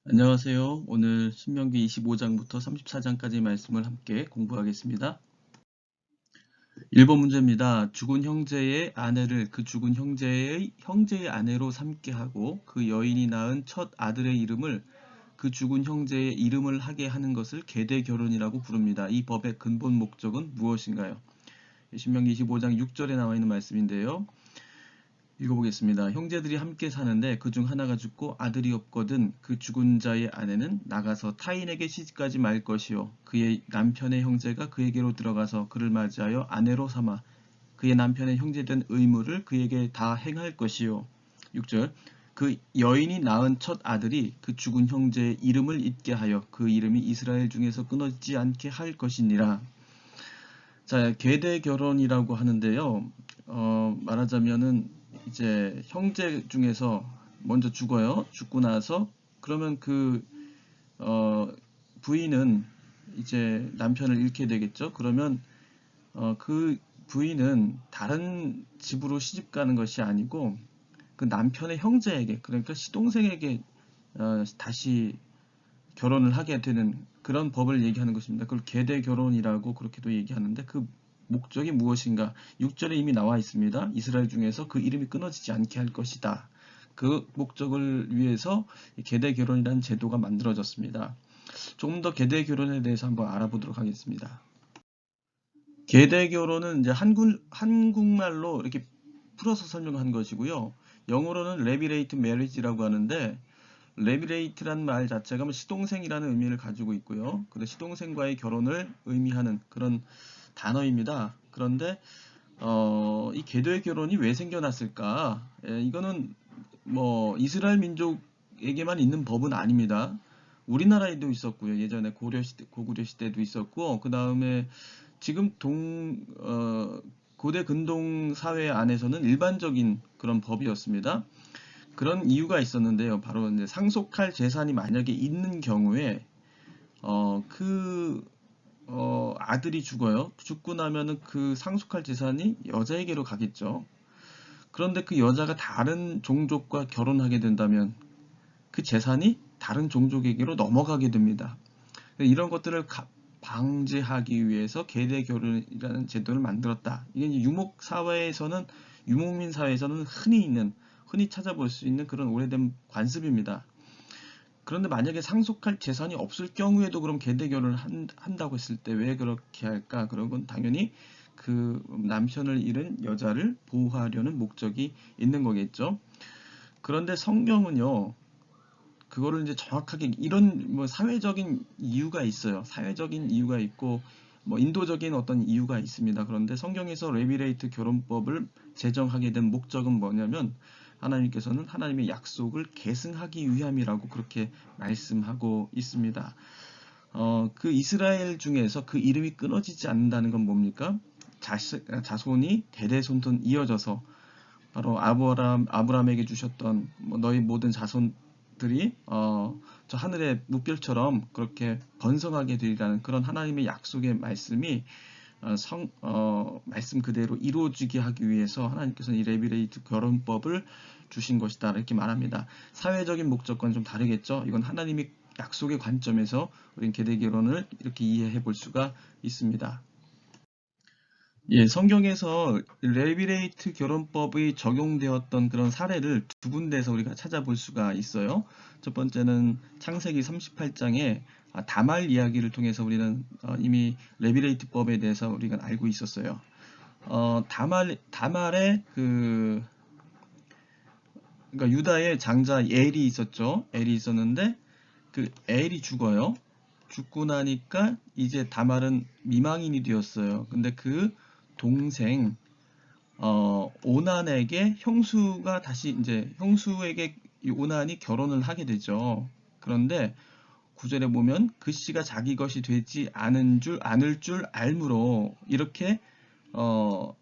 안녕하세요. 오늘 신명기 25장부터 34장까지 말씀을 함께 공부하겠습니다. 1번 문제입니다. 죽은 형제의 아내를 그 죽은 형제의 아내로 삼게 하고 그 여인이 낳은 첫 아들의 이름을 그 죽은 형제의 이름을 하게 하는 것을 계대 결혼이라고 부릅니다. 이 법의 근본 목적은 무엇인가요? 신명기 25장 6절에 나와 있는 말씀인데요. 읽어보겠습니다. 형제들이 함께 사는데 그중 하나가 죽고 아들이 없거든 그 죽은 자의 아내는 나가서 타인에게 시집가지 말 것이요 그의 남편의 형제가 그에게로 들어가서 그를 맞이하여 아내로 삼아 그의 남편의 형제된 의무를 그에게 다 행할 것이요. 6절 그 여인이 낳은 첫 아들이 그 죽은 형제의 이름을 잇게 하여 그 이름이 이스라엘 중에서 끊어지지 않게 할 것이니라. 자, 계대 결혼이라고 하는데요. 말하자면은 이제 형제 중에서 먼저 죽어요. 죽고 나서 그러면 어, 부인은 이제 남편을 잃게 되겠죠. 그러면 그 부인은 다른 집으로 시집 가는 것이 아니고 그 남편의 형제에게, 그러니까 시동생에게 다시 결혼을 하게 되는 그런 법을 얘기하는 것입니다. 그걸 계대 결혼이라고 그렇게도 얘기하는데 그 목적이 무엇인가? 6절에 이미 나와 있습니다. 이스라엘 중에서 그 이름이 끊어지지 않게 할 것이다. 그 목적을 위해서 계대 결혼이라는 제도가 만들어졌습니다. 조금 더 계대 결혼에 대해서 한번 알아보도록 하겠습니다. 계대 결혼은 이제 한국말로 이렇게 풀어서 설명한 것이고요. 영어로는 레비레이트 메리지라고 하는데 레비레이트란 말 자체가 시동생이라는 의미를 가지고 있고요. 그래서 시동생과의 결혼을 의미하는 그런 단어입니다. 그런데 이 계도의 결혼이 왜 생겨났을까? 이거는 뭐 이스라엘 민족에게만 있는 법은 아닙니다. 우리나라에도 있었고요. 예전에 고구려 시대도 있었고, 그 다음에 지금 고대 근동 사회 안에서는 일반적인 그런 법이었습니다. 그런 이유가 있었는데요. 바로 이제 상속할 재산이 만약에 있는 경우에 어, 그 아들이 죽어요. 죽고 나면은 그 상속할 재산이 여자에게로 가겠죠. 그런데 그 여자가 다른 종족과 결혼하게 된다면 그 재산이 다른 종족에게로 넘어가게 됩니다. 이런 것들을 방지하기 위해서 계대 결혼이라는 제도를 만들었다. 이게 이제 유목민 사회에서는 흔히 찾아볼 수 있는 그런 오래된 관습입니다. 그런데 만약에 상속할 재산이 없을 경우에도 그럼 계대 결혼을 한다고 했을 때 왜 그렇게 할까? 그런 건 당연히 그 남편을 잃은 여자를 보호하려는 목적이 있는 거겠죠. 그런데 성경은요, 그거를 이제 정확하게 이런 뭐 사회적인 이유가 있어요. 사회적인 이유가 있고 뭐 인도적인 어떤 이유가 있습니다. 그런데 성경에서 레비레이트 결혼법을 제정하게 된 목적은 뭐냐면 하나님께서는 하나님의 약속을 계승하기 위함이라고 그렇게 말씀하고 있습니다. 그 이스라엘 중에서 그 이름이 끊어지지 않는다는 건 뭡니까? 자손이 대대손손 이어져서 바로 아브라함에게 주셨던 뭐 너희 모든 자손들이 저 하늘의 무별처럼 그렇게 번성하게 되리라는 그런 하나님의 약속의 말씀이 말씀 그대로 이루어지게 하기 위해서 하나님께서는 이 레비레이트 결혼법을 주신 것이다 이렇게 말합니다. 사회적인 목적과는 좀 다르겠죠. 이건 하나님이 약속의 관점에서 우린 계대 결혼을 이렇게 이해해 볼 수가 있습니다. 예, 성경에서 레비레이트 결혼법이 적용되었던 그런 사례를 두 군데에서 우리가 찾아볼 수가 있어요. 첫 번째는 창세기 38장에 다말 이야기를 통해서 우리는 이미 레비레이트법에 대해서 우리가 알고 있었어요. 다말의 그러니까 유다의 장자 엘이 있었죠. 엘이 있었는데 그 엘이 죽어요. 죽고 나니까 이제 다말은 미망인이 되었어요. 근데 그 동생 오난에게 형수가 다시 이제 형수에게 이 오난이 결혼을 하게 되죠. 그런데 구절에 보면 그 씨가 자기 것이 되지 않을 줄 알므로 이렇게 어,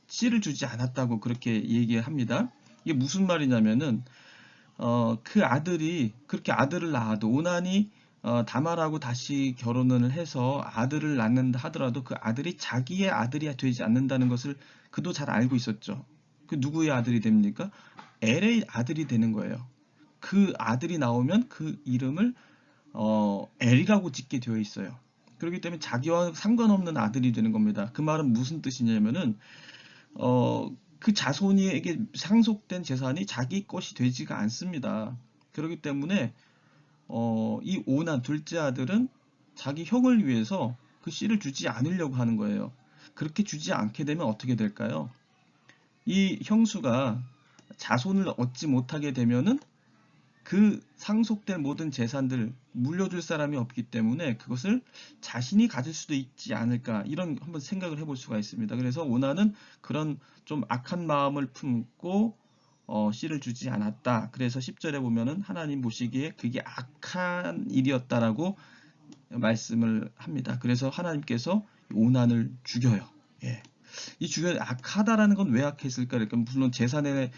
씨를 주지 않았다고 그렇게 얘기합니다. 이게 무슨 말이냐면은 그 아들이 그렇게 아들을 낳아도 오난이 다말하고 다시 결혼을 해서 아들을 낳는다 하더라도 그 아들이 자기의 아들이 되지 않는다는 것을 그도 잘 알고 있었죠. 그 누구의 아들이 됩니까? 엘의 아들이 되는 거예요. 그 아들이 나오면 그 이름을 엘이라고 짓게 되어 있어요. 그렇기 때문에 자기와 상관없는 아들이 되는 겁니다. 그 말은 무슨 뜻이냐면은 그 자손에게 상속된 재산이 자기 것이 되지가 않습니다. 그렇기 때문에 이 오난 둘째 아들은 자기 형을 위해서 그 씨를 주지 않으려고 하는 거예요. 그렇게 주지 않게 되면 어떻게 될까요? 이 형수가 자손을 얻지 못하게 되면은 그 상속된 모든 재산들 물려줄 사람이 없기 때문에 그것을 자신이 가질 수도 있지 않을까, 이런 한번 생각을 해볼 수가 있습니다. 그래서 오나는 그런 좀 악한 마음을 품고 씨를 주지 않았다. 그래서 10절에 보면은 하나님 보시기에 그게 악한 일이었다라고 말씀을 합니다. 그래서 하나님께서 오난을 죽여요. 예. 이 죽여 악하다라는 건 왜 악했을까? 그러니까 물론 재산을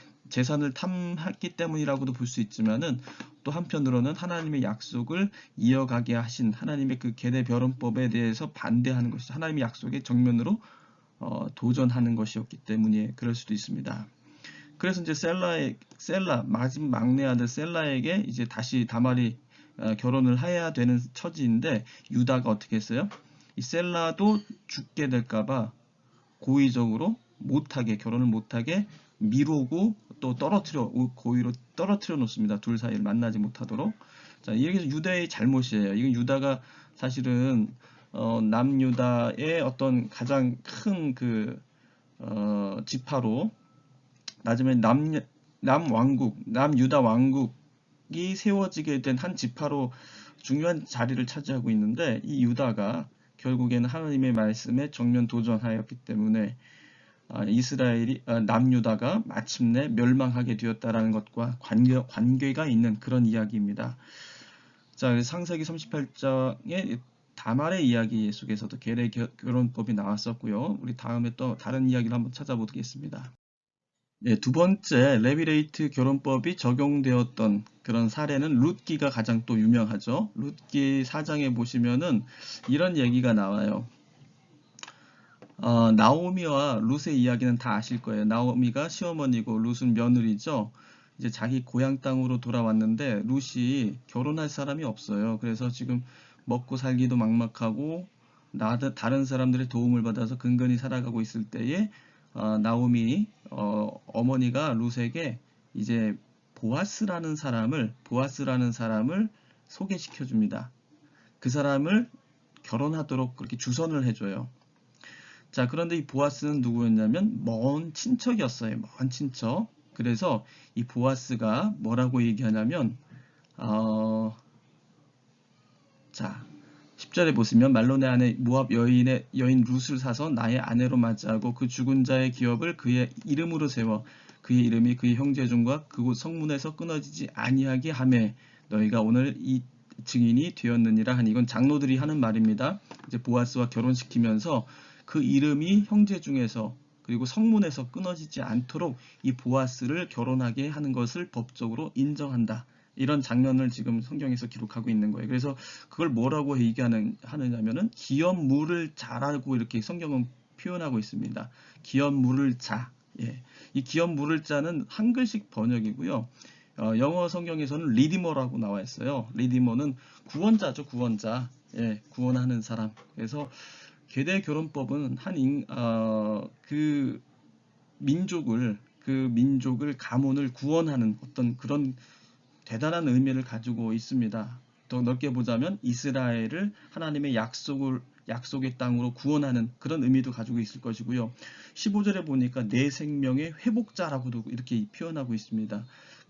탐했기 때문이라고도 볼 수 있지만은, 또 한편으로는 하나님의 약속을 이어가게 하신 하나님의 그 계대별언법에 대해서 반대하는 것이죠. 하나님의 약속에 정면으로 도전하는 것이었기 때문에 그럴 수도 있습니다. 그래서 이제 마지막 막내 아들 셀라에게 이제 다시 다말이 결혼을 해야 되는 처지인데, 유다가 어떻게 했어요? 이 셀라도 죽게 될까봐 고의적으로 결혼을 못하게 미루고 또 고의로 떨어뜨려 놓습니다. 둘 사이를 만나지 못하도록. 자, 이게 유다의 잘못이에요. 이건 유다가 사실은 남유다의 어떤 가장 큰 지파로, 나중에 남유다 왕국이 세워지게 된 한 지파로 중요한 자리를 차지하고 있는데, 이 유다가 결국에는 하나님의 말씀에 정면 도전하였기 때문에 남유다가 마침내 멸망하게 되었다라는 것과 관계가 있는 그런 이야기입니다. 자, 창세기 38장의 다말의 이야기 속에서도 계례 결혼법이 나왔었고요. 우리 다음에 또 다른 이야기를 한번 찾아보겠습니다. 네, 두 번째 레비레이트 결혼법이 적용되었던 그런 사례는 룻기가 가장 또 유명하죠. 룻기 4장에 보시면은 이런 얘기가 나와요. 나오미와 룻의 이야기는 다 아실 거예요. 나오미가 시어머니고 룻은 며느리죠. 이제 자기 고향 땅으로 돌아왔는데 룻이 결혼할 사람이 없어요. 그래서 지금 먹고 살기도 막막하고 다른 사람들의 도움을 받아서 근근히 살아가고 있을 때에 나오미 어머니가 룻에게 이제 보아스라는 사람을 소개시켜 줍니다. 그 사람을 결혼하도록 그렇게 주선을 해줘요. 자, 그런데 이 보아스는 누구였냐면 먼 친척이었어요. 먼 친척. 그래서 이 보아스가 뭐라고 얘기하냐면 자, 10절에 보시면 말론의 아내 모압 여인 룻을 사서 나의 아내로 맞이하고 그 죽은 자의 기업을 그의 이름으로 세워 그의 이름이 그의 형제 중과 그곳 성문에서 끊어지지 아니하게 하매 너희가 오늘 이 증인이 되었느니라 하니, 이건 장로들이 하는 말입니다. 이제 보아스와 결혼시키면서 그 이름이 형제 중에서 그리고 성문에서 끊어지지 않도록 이 보아스를 결혼하게 하는 것을 법적으로 인정한다. 이런 장면을 지금 성경에서 기록하고 있는 거예요. 그래서 그걸 뭐라고 하느냐면은 기업 물을 자라고 이렇게 성경은 표현하고 있습니다. 기업 물을 자. 예. 이 기업 물을 자는 한글식 번역이고요. 영어 성경에서는 리디머라고 나와 있어요. 리디머는 구원자죠, 구원자. 예, 구원하는 사람. 그래서 계대 결혼법은 그 민족을 가문을 구원하는 어떤 그런 대단한 의미를 가지고 있습니다. 더 넓게 보자면 이스라엘을 하나님의 약속의 땅으로 구원하는 그런 의미도 가지고 있을 것이고요. 15절에 보니까 내 생명의 회복자라고도 이렇게 표현하고 있습니다.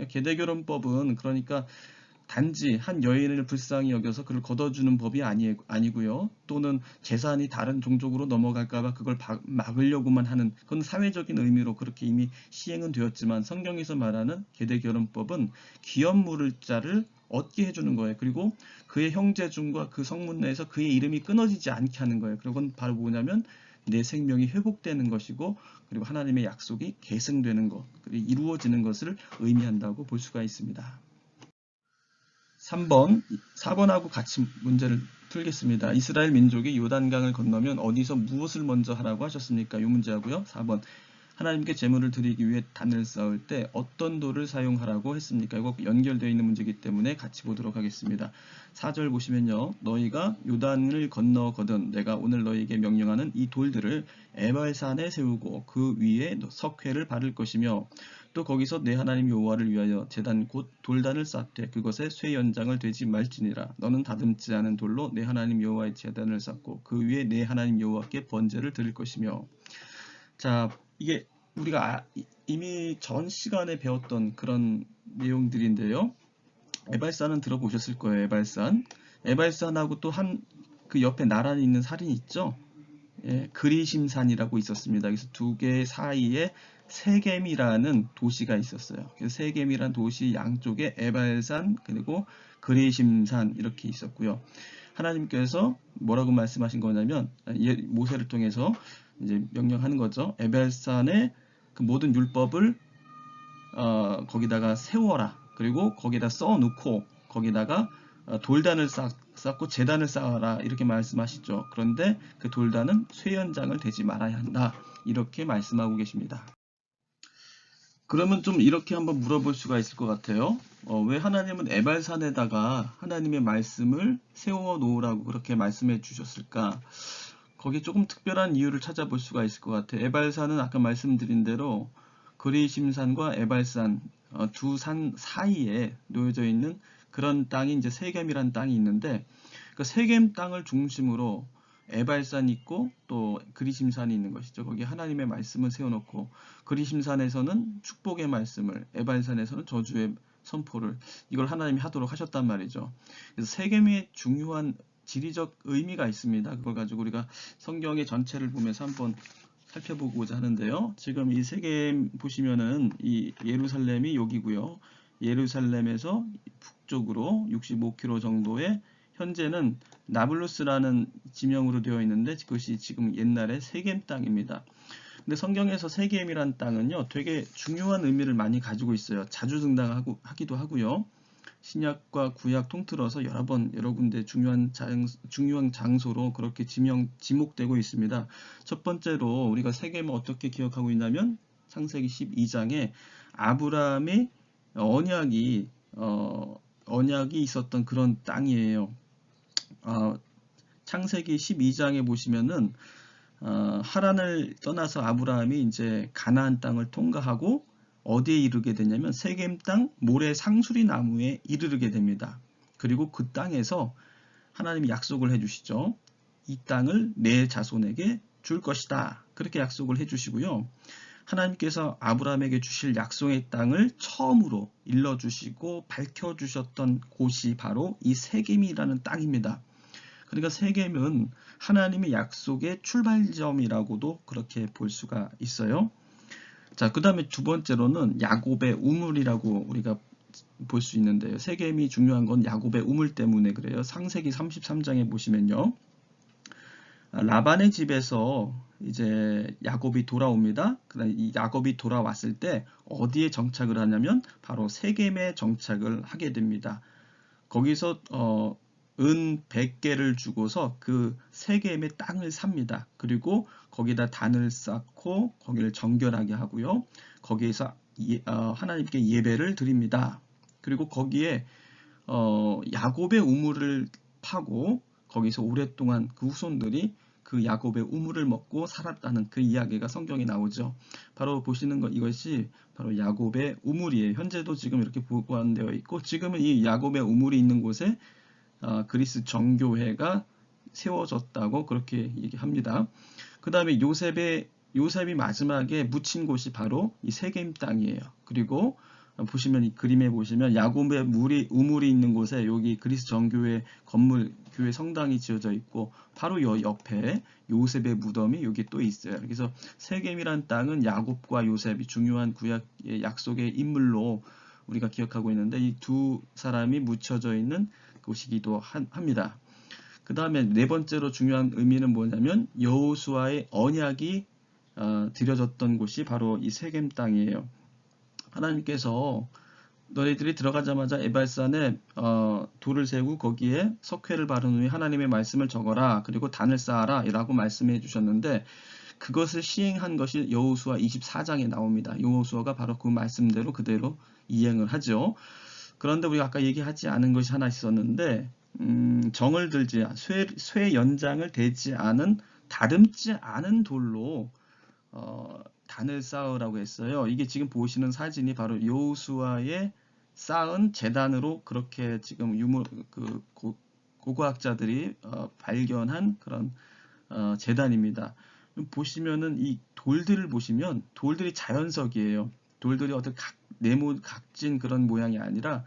계대결혼법은 그러니까 단지 한 여인을 불쌍히 여겨서 그를 걷어주는 법이 아니고요. 또는 재산이 다른 종족으로 넘어갈까봐 그걸 막으려고만 하는, 그건 사회적인 의미로 그렇게 이미 시행은 되었지만, 성경에서 말하는 계대결혼법은 기업 물을 자를 얻게 해주는 거예요. 그리고 그의 형제 중과 그 성문 내에서 그의 이름이 끊어지지 않게 하는 거예요. 그건 바로 뭐냐면 내 생명이 회복되는 것이고, 그리고 하나님의 약속이 계승되는 것, 그리고 이루어지는 것을 의미한다고 볼 수가 있습니다. 4번하고 같이 문제를 풀겠습니다. 이스라엘 민족이 요단강을 건너면 어디서 무엇을 먼저 하라고 하셨습니까? 이 문제하고요. 4번. 하나님께 제물을 드리기 위해 단을 쌓을 때 어떤 돌을 사용하라고 했습니까? 이거 연결되어 있는 문제이기 때문에 같이 보도록 하겠습니다. 4절 보시면요. 너희가 요단을 건너거든 내가 오늘 너희에게 명령하는 이 돌들을 에발산에 세우고 그 위에 석회를 바를 것이며 또 거기서 내 하나님 여호와를 위하여 제단 곧 돌단을 쌓되 그것에 쇠 연장을 되지 말지니라. 너는 다듬지 않은 돌로 내 하나님 여호와의 제단을 쌓고 그 위에 내 하나님 여호와께 번제를 드릴 것이며. 자, 이게 우리가 이미 전 시간에 배웠던 그런 내용들인데요. 에발산은 들어보셨을 거예요. 에발산하고 또 그 옆에 나란히 있는 산이 있죠. 예, 그리심산이라고 있었습니다. 그래서 두 개 사이에 세겜이라는 도시가 있었어요. 그래서 세겜이라는 도시 양쪽에 에발산 그리고 그리심산 이렇게 있었고요. 하나님께서 뭐라고 말씀하신 거냐면 모세를 통해서 이제 명령하는 거죠. 에발산의 그 모든 율법을 거기다가 세워라. 그리고 거기다 써놓고 거기다가 돌단을 쌓고 제단을 쌓아라 이렇게 말씀하시죠. 그런데 그 돌단은 쇠연장을 대지 말아야 한다. 이렇게 말씀하고 계십니다. 그러면 좀 이렇게 한번 물어볼 수가 있을 것 같아요. 왜 하나님은 에발산에다가 하나님의 말씀을 세워 놓으라고 그렇게 말씀해 주셨을까? 거기에 조금 특별한 이유를 찾아볼 수가 있을 것 같아요. 에발산은 아까 말씀드린 대로 그리심산과 에발산 두 산 사이에 놓여져 있는 그런 땅이 이제 세겜이라는 땅이 있는데 그 세겜 땅을 중심으로 에발산이 있고 또 그리심산이 있는 것이죠. 거기 하나님의 말씀을 세워놓고 그리심산에서는 축복의 말씀을, 에발산에서는 저주의 선포를 이걸 하나님이 하도록 하셨단 말이죠. 그래서 세겜의 중요한 지리적 의미가 있습니다. 그걸 가지고 우리가 성경의 전체를 보면서 한번 살펴보고자 하는데요. 지금 이 세겜 보시면은 이 예루살렘이 여기고요. 예루살렘에서 북쪽으로 65km 정도의 현재는 나블루스라는 지명으로 되어 있는데 그것이 지금 옛날에 세겜 땅입니다. 근데 성경에서 세겜이란 땅은요, 되게 중요한 의미를 많이 가지고 있어요. 자주 등장하기도 하고요. 신약과 구약 통틀어서 여러 군데 중요한 장소로 그렇게 지목되고 있습니다. 첫 번째로 우리가 세겜을 어떻게 기억하고 있냐면 창세기 12장에 아브라함의 언약이 있었던 그런 땅이에요. 창세기 12장에 보시면은 하란을 떠나서 아브라함이 이제 가나안 땅을 통과하고 어디에 이르게 되냐면 세겜 땅 모래 상수리 나무에 이르게 됩니다. 그리고 그 땅에서 하나님이 약속을 해주시죠. 이 땅을 내 자손에게 줄 것이다. 그렇게 약속을 해주시고요. 하나님께서 아브라함에게 주실 약속의 땅을 처음으로 일러주시고 밝혀주셨던 곳이 바로 이 세겜이라는 땅입니다. 그러니까 세겜은 하나님의 약속의 출발점이라고도 그렇게 볼 수가 있어요. 자, 그 다음에 두 번째로는 야곱의 우물이라고 우리가 볼 수 있는데요. 세겜이 중요한 건 야곱의 우물 때문에 그래요. 창세기 33장에 보시면요. 라반의 집에서 이제 야곱이 돌아옵니다. 그다음에 이 야곱이 돌아왔을 때 어디에 정착을 하냐면 바로 세겜에 정착을 하게 됩니다. 거기서 은 100개를 주고서 그 세겜의 땅을 삽니다. 그리고 거기다 단을 쌓고 거기를 정결하게 하고요. 거기에서 하나님께 예배를 드립니다. 그리고 거기에 야곱의 우물을 파고 거기서 오랫동안 그 후손들이 그 야곱의 우물을 먹고 살았다는 그 이야기가 성경에 나오죠. 바로 보시는 것 이것이 바로 야곱의 우물이에요. 현재도 지금 이렇게 보관되어 있고 지금은 이 야곱의 우물이 있는 곳에 그리스 정교회가 세워졌다고 그렇게 얘기합니다. 그 다음에 요셉이 마지막에 묻힌 곳이 바로 이 세겜 땅이에요. 그리고 보시면 이 그림에 보시면 야곱의 우물이 있는 곳에 여기 그리스 정교회 건물 교회 성당이 지어져 있고 바로 옆에 요셉의 무덤이 여기 또 있어요. 그래서 세겜이란 땅은 야곱과 요셉이 중요한 구약의 약속의 인물로 우리가 기억하고 있는데 이 두 사람이 묻혀져 있는 곳이기도 합니다. 그 다음에 네 번째로 중요한 의미는 뭐냐면 여호수아의 언약이 드려졌던 곳이 바로 이 세겜 땅이에요. 하나님께서 너희들이 들어가자마자 에발산에 돌을 세우고 거기에 석회를 바른 후에 하나님의 말씀을 적어라. 그리고 단을 쌓아라 라고 말씀해 주셨는데 그것을 시행한 것이 여호수아 24장에 나옵니다. 여호수아가 바로 그 말씀대로 그대로 이행을 하죠. 그런데 우리가 아까 얘기하지 않은 것이 하나 있었는데 정을 들지 쇠 연장을 대지 않은 다듬지 않은 돌로 단을 쌓으라고 했어요. 이게 지금 보시는 사진이 바로 여호수아의 쌓은 제단으로 그렇게 지금 고고학자들이 발견한 그런 제단입니다. 보시면은 이 돌들을 보시면 돌들이 자연석이에요. 돌들이 어떤 네모 각진 그런 모양이 아니라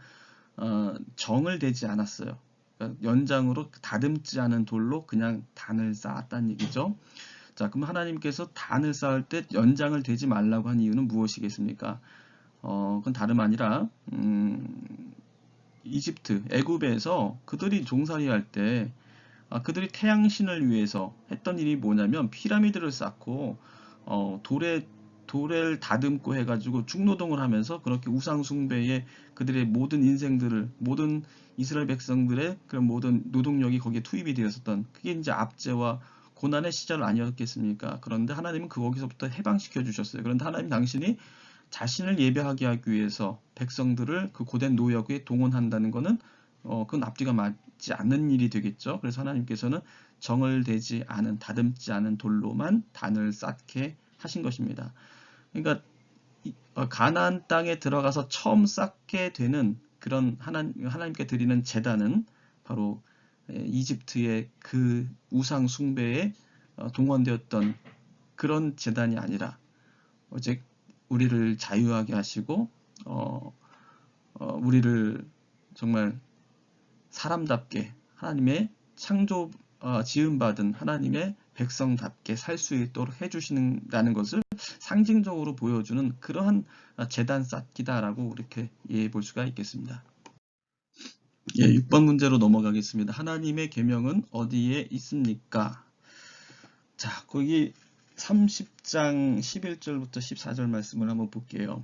정을 대지 않았어요. 그러니까 연장으로 다듬지 않은 돌로 그냥 단을 쌓았다는 얘기죠. 자, 그럼 하나님께서 단을 쌓을 때 연장을 대지 말라고 한 이유는 무엇이겠습니까? 그건 다름 아니라 이집트, 애굽에서 그들이 종살이할 때 그들이 태양신을 위해서 했던 일이 뭐냐면 피라미드를 쌓고 돌을 다듬고 해가지고 중노동을 하면서 그렇게 우상 숭배에 그들의 모든 인생들을 모든 이스라엘 백성들의 그런 모든 노동력이 거기에 투입이 되었었던 그게 이제 압제와 고난의 시절 아니었겠습니까? 그런데 하나님은 거기서부터 해방시켜 주셨어요. 그런데 하나님 당신이 자신을 예배하게 하기 위해서 백성들을 그 고된 노역에 동원한다는 것은 그건 앞뒤가 맞지 않는 일이 되겠죠. 그래서 하나님께서는 정을 대지 않은 다듬지 않은 돌로만 단을 쌓게 하신 것입니다. 그러니까 가나안 땅에 들어가서 처음 쌓게 되는 그런 하나님께 드리는 제단은 바로 이집트의 그 우상 숭배에 동원되었던 그런 제단이 아니라 오직 우리를 자유하게 하시고 우리를 정말 사람답게 하나님의 창조 지음받은 하나님의 백성답게 살 수 있도록 해주신다는 것을 상징적으로 보여주는 그러한 제단 쌓기다라고 이렇게 이해해 볼 수가 있겠습니다. 예, 6번 문제로 넘어가겠습니다. 하나님의 계명은 어디에 있습니까? 자, 거기 30장 11절부터 14절 말씀을 한번 볼게요.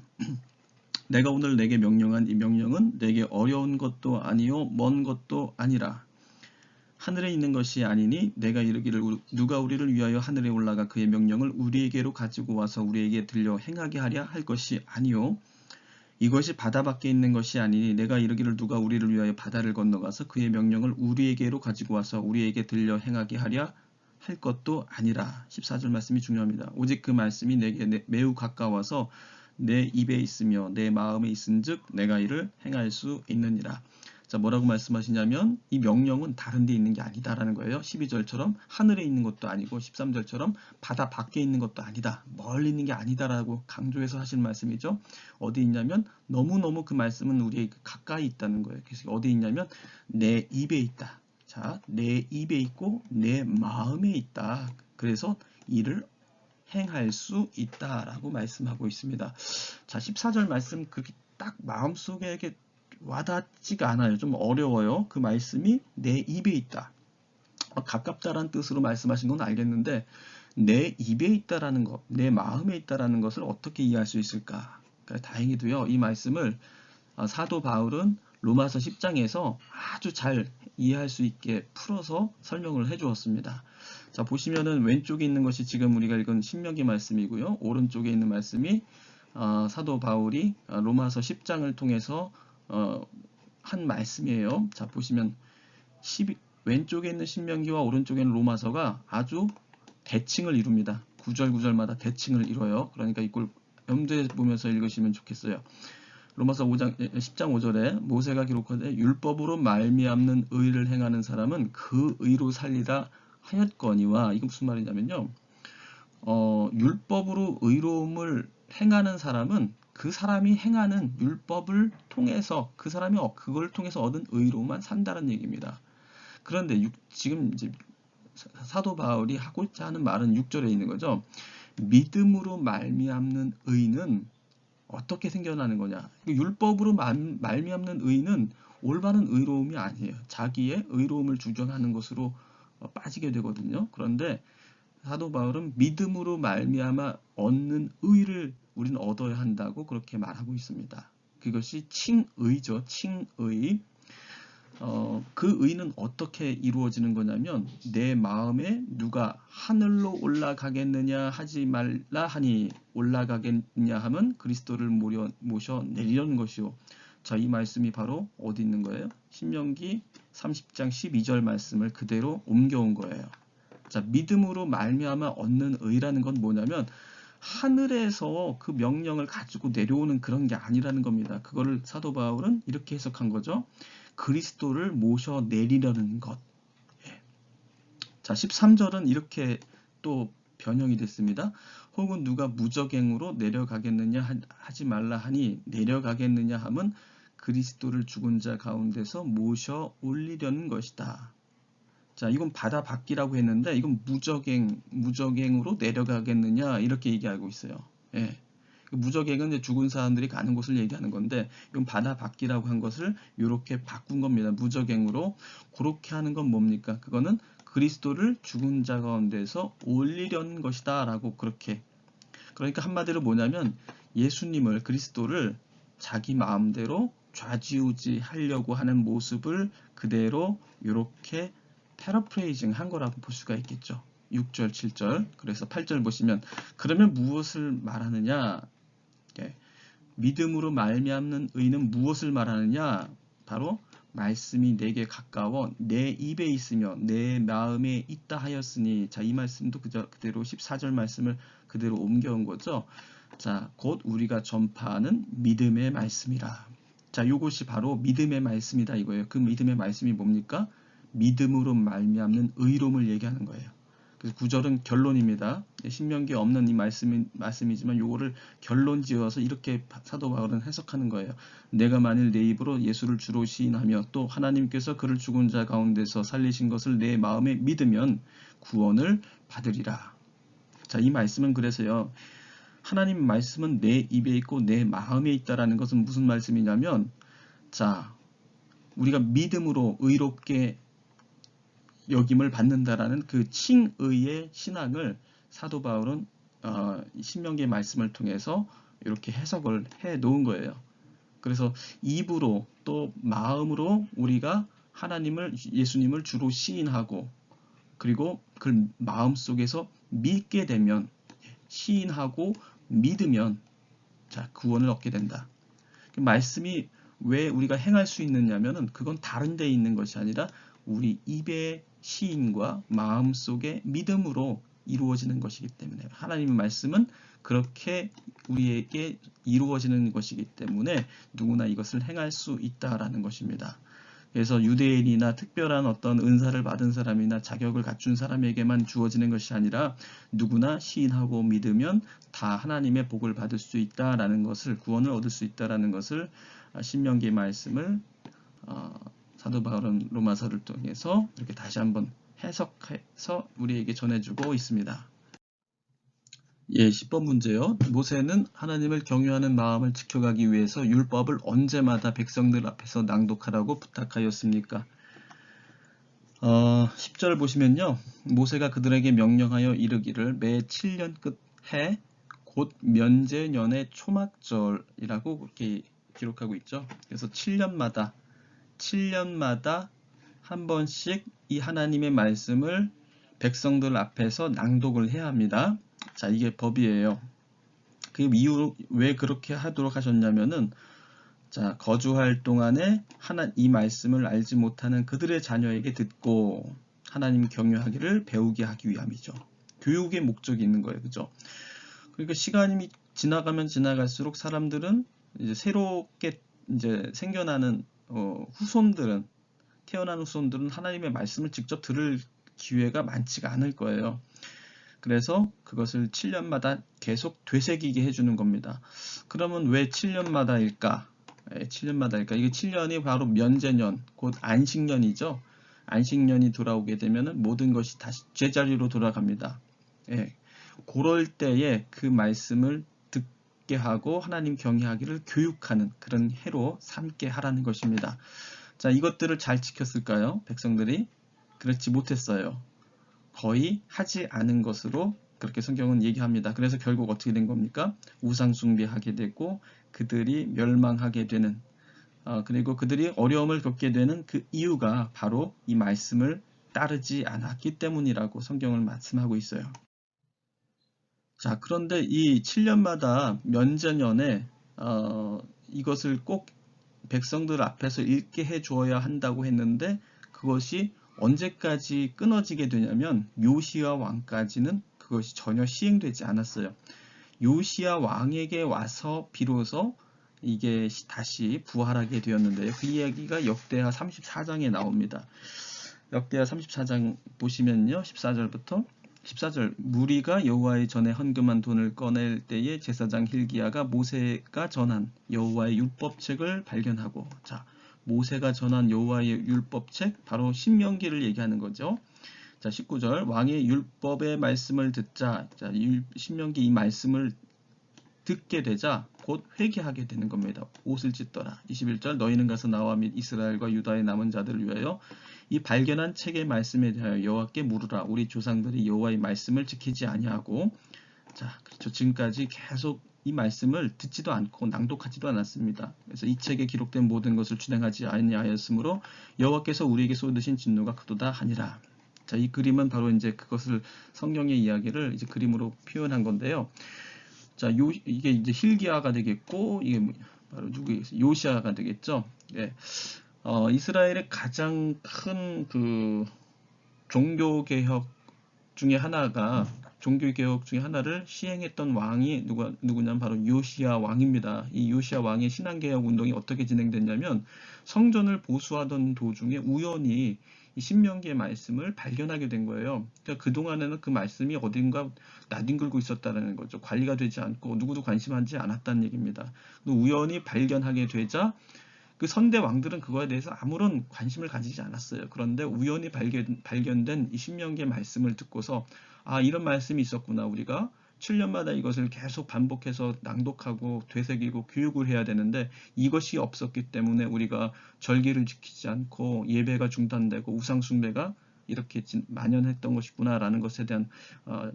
내가 오늘 내게 명령한 이 명령은 내게 어려운 것도 아니요 먼 것도 아니라 하늘에 있는 것이 아니니 내가 이르기를 누가 우리를 위하여 하늘에 올라가 그의 명령을 우리에게로 가지고 와서 우리에게 들려 행하게 하랴 할 것이 아니요 이것이 바다 밖에 있는 것이 아니니 내가 이르기를 누가 우리를 위하여 바다를 건너가서 그의 명령을 우리에게로 가지고 와서 우리에게 들려 행하게 하랴 할 것도 아니라 14절 말씀이 중요합니다. 오직 그 말씀이 내게 매우 가까워서 내 입에 있으며 내 마음에 있은즉 내가 이를 행할 수 있느니라. 자, 뭐라고 말씀하시냐면 이 명령은 다른 데 있는 게 아니다라는 거예요. 12절처럼 하늘에 있는 것도 아니고 13절처럼 바다 밖에 있는 것도 아니다. 멀리 있는 게 아니다라고 강조해서 하시는 말씀이죠. 어디 있냐면 너무너무 그 말씀은 우리에게 가까이 있다는 거예요. 그래서 어디 있냐면 내 입에 있다. 자, 내 입에 있고 내 마음에 있다. 그래서 이를 행할 수 있다라고 말씀하고 있습니다. 자, 14절 말씀 그렇게 딱 마음속에 이렇게 와닿지가 않아요. 좀 어려워요. 그 말씀이 내 입에 있다. 가깝다라는 뜻으로 말씀하신 건 알겠는데 내 입에 있다라는 것, 내 마음에 있다라는 것을 어떻게 이해할 수 있을까? 그러니까 다행히도요. 이 말씀을 사도 바울은 로마서 10장에서 아주 잘 이해할 수 있게 풀어서 설명을 해 주었습니다. 자, 보시면은 왼쪽에 있는 것이 지금 우리가 읽은 신명기 말씀이고요. 오른쪽에 있는 말씀이 사도 바울이 로마서 10장을 통해서 한 말씀이에요. 자, 보시면 왼쪽에 있는 신명기와 오른쪽에 있는 로마서가 아주 대칭을 이룹니다. 구절마다 대칭을 이뤄요. 그러니까 이걸 염두에 보면서 읽으시면 좋겠어요. 로마서 10장 5절에 모세가 기록하되 율법으로 말미암는 의를 행하는 사람은 그 의로 살리라 하였거니와 이건 무슨 말이냐면요. 율법으로 의로움을 행하는 사람은 그 사람이 행하는 율법을 통해서 그 사람이 그걸 통해서 얻은 의로움만 산다는 얘기입니다. 그런데 지금 이제 사도 바울이 하고자 하는 말은 6절에 있는 거죠. 믿음으로 말미암는 의는 어떻게 생겨나는 거냐? 율법으로 말미암는 의는 올바른 의로움이 아니에요. 자기의 의로움을 주장하는 것으로 빠지게 되거든요. 그런데 사도 바울은 믿음으로 말미암아 얻는 의를 우리는 얻어야 한다고 그렇게 말하고 있습니다. 그것이 칭의죠. 칭의. 그 의는 어떻게 이루어지는 거냐면 내 마음에 누가 하늘로 올라가겠느냐 하지 말라 하니 올라가겠느냐 하면 그리스도를 모셔 내리려는 것이요. 자, 이 말씀이 바로 어디 있는 거예요? 신명기 30장 12절 말씀을 그대로 옮겨온 거예요. 자, 믿음으로 말미암아 얻는 의라는 건 뭐냐면 하늘에서 그 명령을 가지고 내려오는 그런 게 아니라는 겁니다. 그거를 사도 바울은 이렇게 해석한 거죠. 그리스도를 모셔 내리려는 것. 예. 자, 13절은 이렇게 또 변형이 됐습니다. 혹은 누가 무적행으로 내려가겠느냐 하지 말라 하니 내려가겠느냐 함은 그리스도를 죽은 자 가운데서 모셔 올리려는 것이다. 자, 이건 받아받기라고 했는데 이건 무적행으로 내려가겠느냐 이렇게 얘기하고 있어요. 예. 무적행은 이제 죽은 사람들이 가는 곳을 얘기하는 건데 이건 받아받기라고 한 것을 이렇게 바꾼 겁니다. 무적행으로. 그렇게 하는 건 뭡니까? 그거는 그리스도를 죽은 자 가운데서 올리려는 것이다 라고 그렇게. 그러니까 한마디로 뭐냐면 예수님을 그리스도를 자기 마음대로 좌지우지 하려고 하는 모습을 그대로 이렇게 패러프레이징 한 거라고 볼 수가 있겠죠. 6절, 7절. 그래서 8절 보시면 그러면 무엇을 말하느냐? 예. 믿음으로 말미암는 의는 무엇을 말하느냐? 바로 말씀이 내게 가까워 내 입에 있으며 내 마음에 있다 하였으니. 자, 이 말씀도 그대로 14절 말씀을 그대로 옮겨온 거죠. 자, 곧 우리가 전파하는 믿음의 말씀이라. 자, 요것이 바로 믿음의 말씀이다 이거예요. 그 믿음의 말씀이 뭡니까? 믿음으로 말미암는 의로움을 얘기하는 거예요. 그래서 9절은 결론입니다. 신명기에 없는 이 말씀이지만 요거를 결론 지어서 이렇게 사도 바울은 해석하는 거예요. 내가 만일 내 입으로 예수를 주로 시인하며 또 하나님께서 그를 죽은 자 가운데서 살리신 것을 내 마음에 믿으면 구원을 받으리라. 자, 이 말씀은 그래서요. 하나님 말씀은 내 입에 있고 내 마음에 있다라는 것은 무슨 말씀이냐면, 자, 우리가 믿음으로 의롭게 여김을 받는다라는 그 칭의의 신앙을 사도 바울은 신명기의 말씀을 통해서 이렇게 해석을 해 놓은 거예요. 그래서 입으로 또 마음으로 우리가 예수님을 주로 시인하고 그리고 그 마음 속에서 믿게 되면 시인하고 믿으면 자, 구원을 얻게 된다. 말씀이 왜 우리가 행할 수 있느냐면은 그건 다른 데 있는 것이 아니라 우리 입의 시인과 마음속의 믿음으로 이루어지는 것이기 때문에 하나님의 말씀은 그렇게 우리에게 이루어지는 것이기 때문에 누구나 이것을 행할 수 있다라는 것입니다. 그래서 유대인이나 특별한 어떤 은사를 받은 사람이나 자격을 갖춘 사람에게만 주어지는 것이 아니라 누구나 시인하고 믿으면 다 하나님의 복을 받을 수 있다라는 것을, 구원을 얻을 수 있다라는 것을 신명기의 말씀을 사도 바울은 로마서를 통해서 이렇게 다시 한번 해석해서 우리에게 전해주고 있습니다. 예, 10번 문제요. 모세는 하나님을 경유하는 마음을 지켜가기 위해서 율법을 언제마다 백성들 앞에서 낭독하라고 부탁하였습니까? 10절 보시면요. 모세가 그들에게 명령하여 이르기를 매 7년 끝해 곧 면제년의 초막절이라고 그렇게 기록하고 있죠. 그래서 7년마다 한 번씩 이 하나님의 말씀을 백성들 앞에서 낭독을 해야 합니다. 자, 이게 법이에요. 그 이유 왜 그렇게 하도록 하셨냐면은 자, 거주할 동안에 이 말씀을 알지 못하는 그들의 자녀에게 듣고 하나님 경외하기를 배우게 하기 위함이죠. 교육의 목적이 있는 거예요. 그죠? 그러니까 시간이 지나가면 지나갈수록 사람들은 이제 새롭게 이제 생겨나는 태어난 후손들은 하나님의 말씀을 직접 들을 기회가 많지가 않을 거예요. 그래서 그것을 7년마다 계속 되새기게 해주는 겁니다. 그러면 왜 7년마다일까? 7년마다일까? 이게 7년이 바로 면제년, 곧 안식년이죠. 안식년이 돌아오게 되면 모든 것이 다시 제자리로 돌아갑니다. 예. 그럴 때에 그 말씀을 듣게 하고 하나님 경외하기를 교육하는 그런 해로 삼게 하라는 것입니다. 자, 이것들을 잘 지켰을까요? 백성들이? 그렇지 못했어요. 거의 하지 않은 것으로 그렇게 성경은 얘기합니다. 그래서 결국 어떻게 된 겁니까? 우상 숭배하게 되고 그들이 멸망하게 되는 그리고 그들이 어려움을 겪게 되는 그 이유가 바로 이 말씀을 따르지 않았기 때문이라고 성경을 말씀하고 있어요. 자, 그런데 이 7년마다 면제년에 이것을 꼭 백성들 앞에서 읽게 해 주어야 한다고 했는데 그것이 언제까지 끊어지게 되냐면 요시야 왕까지는 그것이 전혀 시행되지 않았어요. 요시야 왕에게 와서 비로소 이게 다시 부활하게 되었는데요. 그 이야기가 역대하 34장에 나옵니다. 역대하 34장 보시면요. 14절 무리가 여호와의 전에 헌금한 돈을 꺼낼 때에 제사장 hil기야가 모세가 전한 여호와의 율법책을 발견하고, 자, 모세가 전한 여호와의 율법책, 바로 신명기를 얘기하는 거죠. 자, 19절 왕의 율법의 말씀을 듣자. 자, 신명기 이 말씀을 듣게 되자 곧 회개하게 되는 겁니다. 옷을 찢더라. 21절 너희는 가서 나와 및 이스라엘과 유다의 남은 자들을 위하여 이 발견한 책의 말씀에 대하여 여호와께 물으라. 우리 조상들이 여호와의 말씀을 지키지 아니하고, 자, 그렇죠. 지금까지 계속 이 말씀을 듣지도 않고 낭독하지도 않았습니다. 그래서 이 책에 기록된 모든 것을 준행하지 아니하였으므로 여호와께서 우리에게 쏟으신 진노가 크도다 하니라. 자, 이 그림은 바로 이제 그것을 성경의 이야기를 이제 그림으로 표현한 건데요. 자, 이게 이제 hil기야가 되겠고, 이게 바로 누구겠어요? 요시야가 되겠죠. 예. 이스라엘의 가장 큰 그 종교개혁 중에 하나를 시행했던 왕이 누구냐면 바로 요시야 왕입니다. 이 요시야 왕의 신앙개혁 운동이 어떻게 진행됐냐면 성전을 보수하던 도중에 우연히 이 신명기의 말씀을 발견하게 된 거예요. 그러니까 그동안에는 그 말씀이 어딘가 나뒹굴고 있었다는 거죠. 관리가 되지 않고 누구도 관심하지 않았다는 얘기입니다. 우연히 발견하게 되자 그 선대 왕들은 그거에 대해서 아무런 관심을 가지지 않았어요. 그런데 우연히 발견된 이 신명기의 말씀을 듣고서 이런 말씀이 있었구나. 우리가 7년마다 이것을 계속 반복해서 낭독하고 되새기고 교육을 해야 되는데 이것이 없었기 때문에 우리가 절기를 지키지 않고 예배가 중단되고 우상 숭배가 이렇게 만연했던 것이구나라는 것에 대한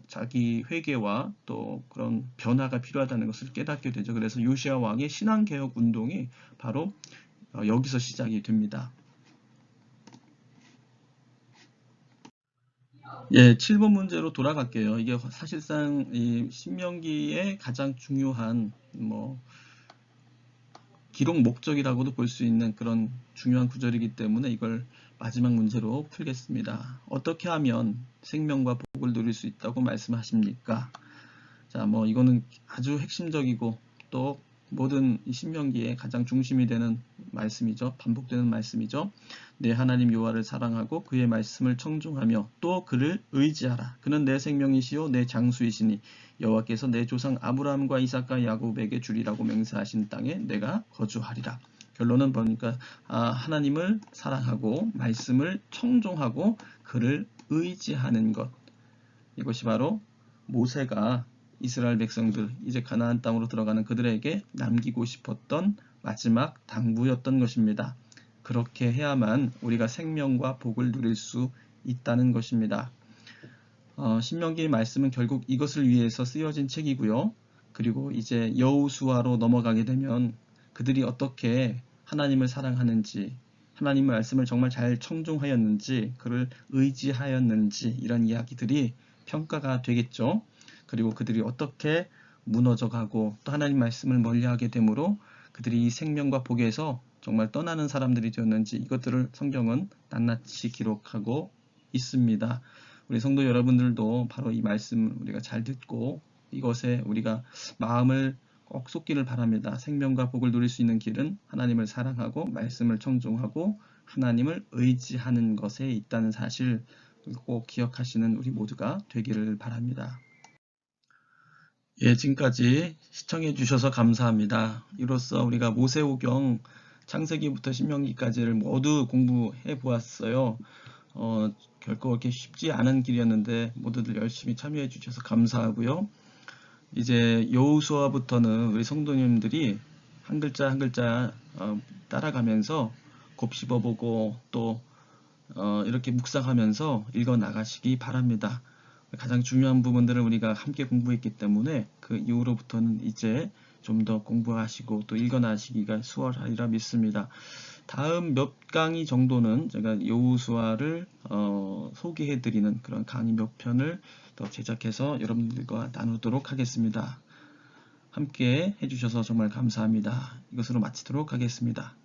자기 회개와 또 그런 변화가 필요하다는 것을 깨닫게 되죠. 그래서 요시야 왕의 신앙개혁 운동이 바로 여기서 시작이 됩니다. 예, 7번 문제로 돌아갈게요. 이게 사실상 이 신명기의 가장 중요한 기록 목적이라고도 볼 수 있는 그런 중요한 구절이기 때문에 이걸 마지막 문제로 풀겠습니다. 어떻게 하면 생명과 복을 누릴 수 있다고 말씀하십니까? 자, 이거는 아주 핵심적이고 또 모든 신명기의 가장 중심이 되는 말씀이죠. 반복되는 말씀이죠. 내 하나님 여호와를 사랑하고 그의 말씀을 청종하며 또 그를 의지하라. 그는 내 생명이시요 내 장수이시니 여호와께서 내 조상 아브라함과 이삭과 야곱에게 주리라고 맹세하신 땅에 내가 거주하리라. 결론은 보니까 하나님을 사랑하고 말씀을 청종하고 그를 의지하는 것. 이것이 바로 모세가 이스라엘 백성들, 이제 가나안 땅으로 들어가는 그들에게 남기고 싶었던 마지막 당부였던 것입니다. 그렇게 해야만 우리가 생명과 복을 누릴 수 있다는 것입니다. 신명기 말씀은 결국 이것을 위해서 쓰여진 책이고요. 그리고 이제 여호수아로 넘어가게 되면 그들이 어떻게 하나님을 사랑하는지, 하나님의 말씀을 정말 잘 청종하였는지, 그를 의지하였는지 이런 이야기들이 평가가 되겠죠. 그리고 그들이 어떻게 무너져가고 또 하나님 말씀을 멀리하게 되므로 그들이 이 생명과 복에서 정말 떠나는 사람들이 되었는지 이것들을 성경은 낱낱이 기록하고 있습니다. 우리 성도 여러분들도 바로 이 말씀 우리가 잘 듣고 이것에 우리가 마음을 꼭 쏟기를 바랍니다. 생명과 복을 누릴 수 있는 길은 하나님을 사랑하고 말씀을 청종하고 하나님을 의지하는 것에 있다는 사실 꼭 기억하시는 우리 모두가 되기를 바랍니다. 예, 지금까지 시청해 주셔서 감사합니다. 이로써 우리가 모세오경 창세기부터 신명기까지를 모두 공부해 보았어요. 결코 그렇게 쉽지 않은 길이었는데 모두들 열심히 참여해 주셔서 감사하고요. 이제 여호수아부터는 우리 성도님들이 한 글자 한 글자 따라가면서 곱씹어보고 또 이렇게 묵상하면서 읽어 나가시기 바랍니다. 가장 중요한 부분들을 우리가 함께 공부했기 때문에 그 이후로부터는 이제 좀 더 공부하시고 또 읽어나시기가 수월하리라 믿습니다. 다음 몇 강의 정도는 제가 여호수아를 소개해드리는 그런 강의 몇 편을 더 제작해서 여러분들과 나누도록 하겠습니다. 함께 해주셔서 정말 감사합니다. 이것으로 마치도록 하겠습니다.